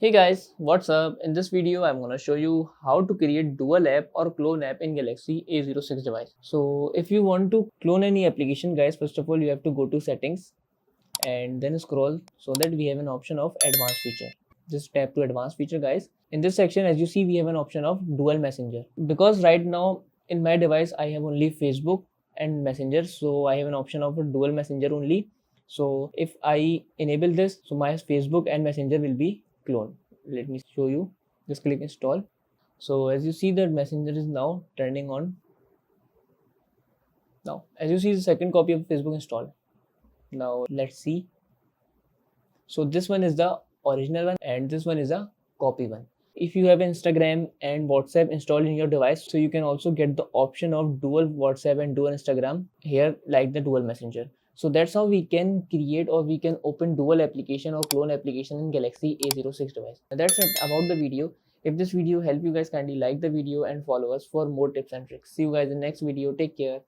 Hey guys, what's up? In this video, I'm gonna show you how to create dual app or clone app in Galaxy A06 device. So if you want to clone any application guys, first of all, you have to go to settings and then scroll so that we have an option of advanced feature. Just tap to advanced feature guys. In this section, as you see, we have an option of dual messenger. Because right now in my device, I have only Facebook and Messenger. So I have an option of a dual messenger only. So if I enable this, so my Facebook and Messenger will be cloned. Let me show you. Just click install. So as you see, the Messenger is now turning on. Now as you see, the second copy of Facebook installed. Now let's see. So this one is the original one and this one is a copy one. If you have Instagram and WhatsApp installed in your device, so you can also get the option of dual WhatsApp and dual Instagram here, like the dual messenger. So that's how we can create or we can open dual application or clone application in Galaxy A06 device. And that's it about the video. If this video helped you guys, kindly like the video and follow us for more tips and tricks. See you guys in the next video. Take care.